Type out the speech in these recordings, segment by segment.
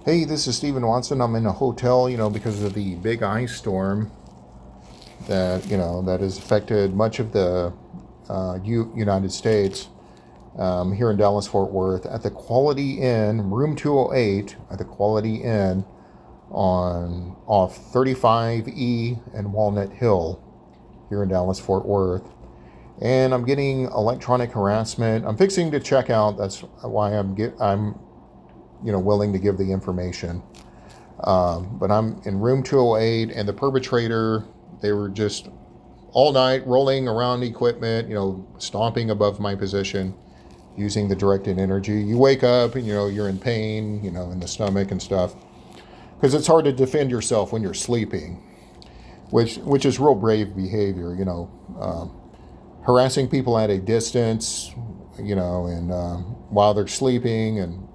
Hey, this is Stephen Watson. I'm in a hotel, because of the big ice storm that has affected much of the United States. Here in Dallas Fort Worth at the Quality Inn, room 208 at the Quality Inn on off 35E and Walnut Hill here in Dallas Fort Worth. And I'm getting electronic harassment. I'm fixing to check out. That's why I'm willing to give the information. But I'm in room 208, and the perpetrator, they were just all night rolling around equipment, stomping above my position, using the directed energy. You wake up and, you're in pain, in the stomach and stuff, because it's hard to defend yourself when you're sleeping, which is real brave behavior, harassing people at a distance, and while they're sleeping, and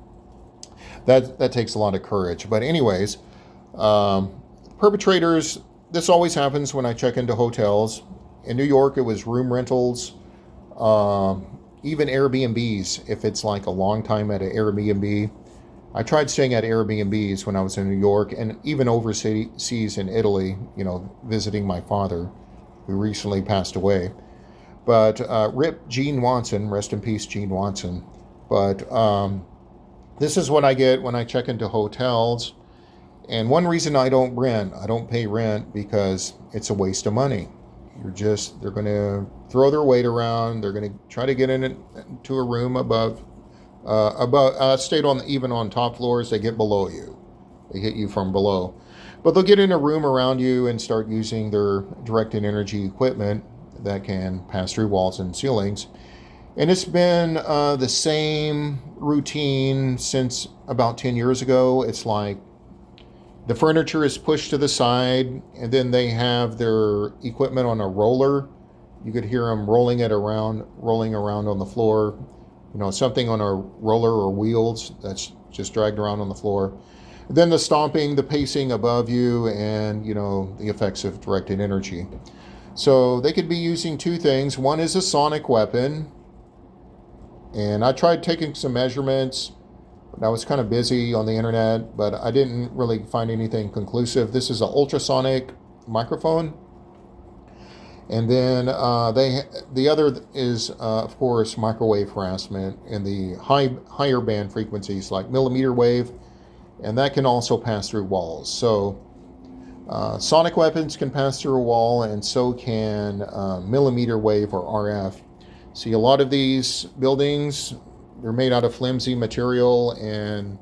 that takes a lot of courage. But anyways, perpetrators, this always happens when I check into hotels. In New York, it was room rentals, even Airbnbs. If it's like a long time at an Airbnb, I tried staying at Airbnbs when I was in New York, and even overseas in Italy, visiting my father, who recently passed away. But rip Gene Watson, rest in peace, Gene Watson. But this is what I get when I check into hotels. And one reason I don't pay rent, because it's a waste of money. They're going to throw their weight around. They're going to try to get into a room above, stayed on, even on top floors, they get below you. They hit you from below. But they'll get in a room around you and start using their directed energy equipment that can pass through walls and ceilings. And it's been the same routine since about 10 years ago. It's like the furniture is pushed to the side, and then they have their equipment on a roller. You could hear them rolling around on the floor. Something on a roller or wheels that's just dragged around on the floor. And then the stomping, the pacing above you, and, the effects of directed energy. So they could be using two things. One is a sonic weapon. And I tried taking some measurements. I was kind of busy on the internet, but I didn't really find anything conclusive. This is an ultrasonic microphone. And then the other is, of course, microwave harassment in the higher band frequencies like millimeter wave, and that can also pass through walls. So sonic weapons can pass through a wall, and so can millimeter wave or RF. See, a lot of these buildings, they're made out of flimsy material, and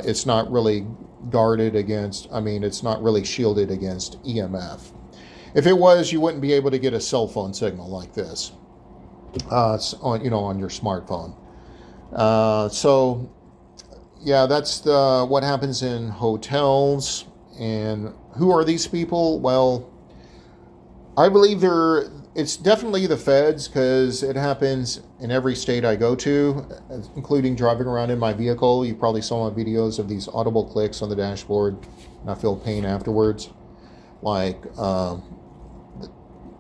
it's not really it's not really shielded against EMF. If it was, you wouldn't be able to get a cell phone signal like this on your smartphone. So yeah, that's what happens in hotels. And who are these people? Well, I believe it's definitely the feds, because it happens in every state I go to, including driving around in my vehicle. You probably saw my videos of these audible clicks on the dashboard, and I feel pain afterwards. Like,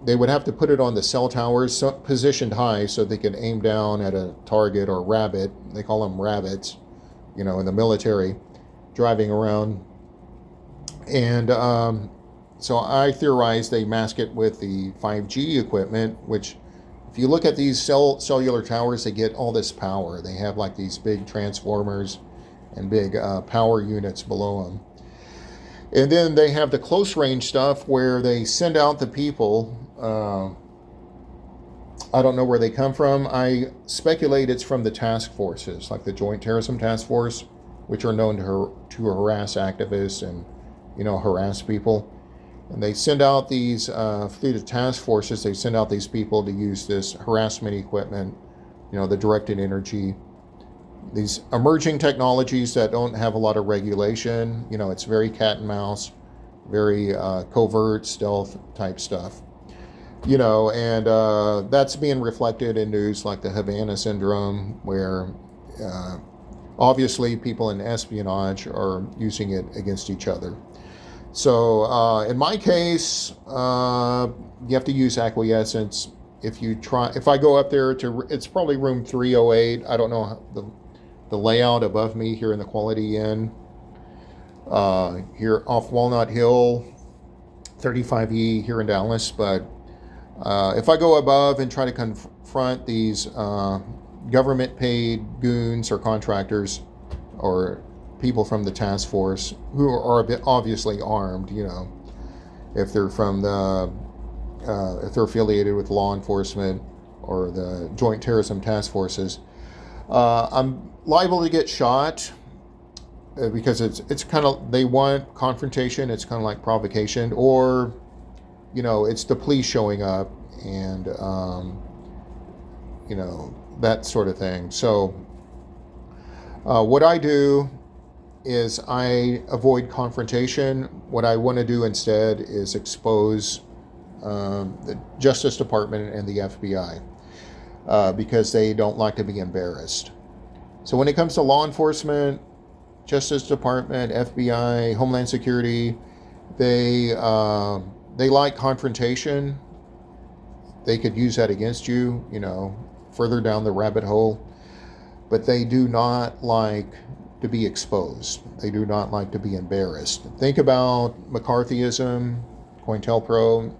they would have to put it on the cell towers, positioned high, so they could aim down at a target or rabbit. They call them rabbits, in the military, driving around. And so I theorize they mask it with the 5G equipment, which, if you look at these cellular towers, they get all this power. They have like these big transformers and big power units below them. And then they have the close range stuff where they send out the people. I don't know where they come from. I speculate it's from the task forces, like the Joint Terrorism Task Force, which are known to harass activists and, harass people. And they send out these, through the task forces, they send out these people to use this harassment equipment, the directed energy, these emerging technologies that don't have a lot of regulation. It's very cat and mouse, very covert stealth type stuff. And that's being reflected in news like the Havana syndrome, where obviously people in espionage are using it against each other. So in my case, you have to use acquiescence. If I go up there it's probably room 308. I don't know the layout above me here in the Quality Inn. here off Walnut Hill, 35E here in Dallas. But if I go above and try to confront these government paid goons or contractors or people from the task force who are a bit obviously armed, if they're from if they're affiliated with law enforcement or the Joint Terrorism Task Forces, I'm liable to get shot because it's kind of, they want confrontation. It's kind of like provocation, or it's the police showing up and that sort of thing. So what I do is I avoid confrontation. What I want to do instead is expose the Justice Department and the FBI because they don't like to be embarrassed. So when it comes to law enforcement, Justice Department, FBI, Homeland Security, they like confrontation. They could use that against you, further down the rabbit hole. But they do not like to be exposed. They do not like to be embarrassed. Think about McCarthyism, COINTELPRO.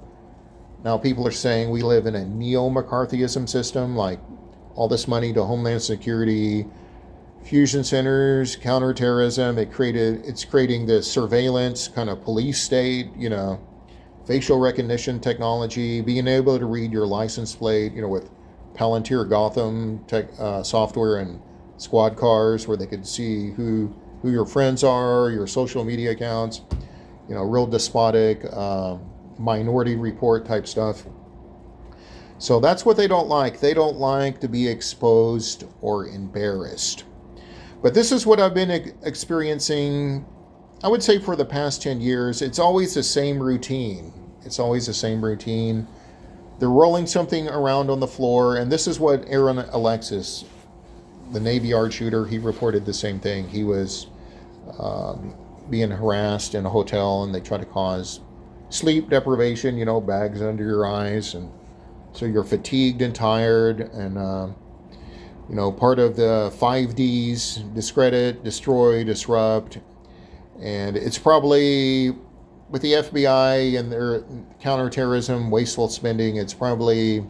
Now people are saying we live in a neo-McCarthyism system, like all this money to Homeland Security, fusion centers, counterterrorism. It's creating this surveillance kind of police state, facial recognition technology, being able to read your license plate, with Palantir Gotham software and squad cars where they could see who your friends are, your social media accounts, real despotic Minority Report type stuff. So that's what they don't like. They don't like to be exposed or embarrassed. But this is what I've been experiencing, I would say, for the past 10 years. It's always the same routine. They're rolling something around on the floor, and this is what Aaron Alexis, the Navy Yard shooter, he reported the same thing. He was being harassed in a hotel, and they try to cause sleep deprivation, bags under your eyes, and so you're fatigued and tired, and part of the 5Ds: discredit, destroy, disrupt. And it's probably, with the FBI and their counterterrorism, wasteful spending, it's probably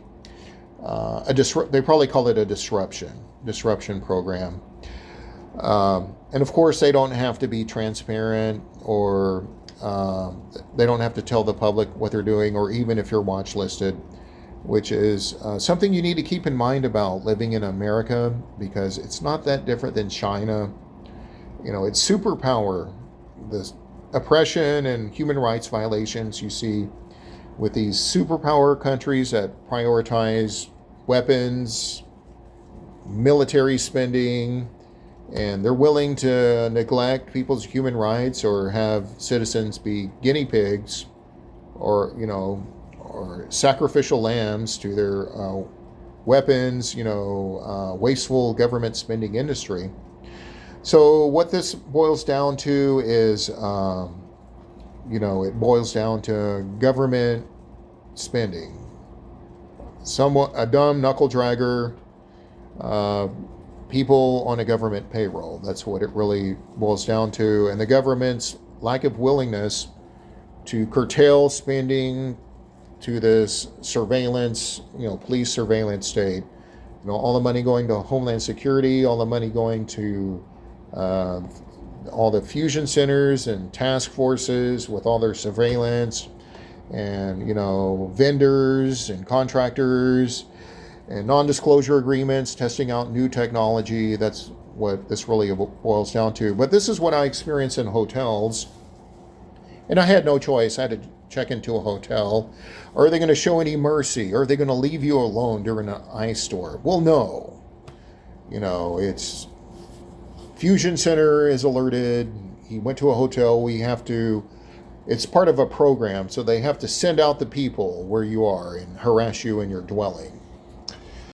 they probably call it a disruption program. And of course, they don't have to be transparent, or they don't have to tell the public what they're doing, or even if you're watch listed, which is something you need to keep in mind about living in America, because it's not that different than China. It's superpower. The oppression and human rights violations you see with these superpower countries that prioritize weapons, military spending, and they're willing to neglect people's human rights or have citizens be guinea pigs or sacrificial lambs to their weapons, wasteful government spending industry. So what this boils down to is, it boils down to government spending. Somewhat a dumb knuckle dragger, people on a government payroll. That's what it really boils down to. And the government's lack of willingness to curtail spending to this surveillance, police surveillance state. All the money going to Homeland Security, all the money going to all the fusion centers and task forces with all their surveillance, and vendors and contractors and non-disclosure agreements, testing out new technology. That's what this really boils down to. But this is what I experienced in hotels, and I had no choice. I had to check into a hotel. Are they going to show any mercy? Are they going to leave you alone during an ice storm? Well, no. It's Fusion Center is alerted. He went to a hotel. It's part of a program, so they have to send out the people where you are and harass you in your dwelling.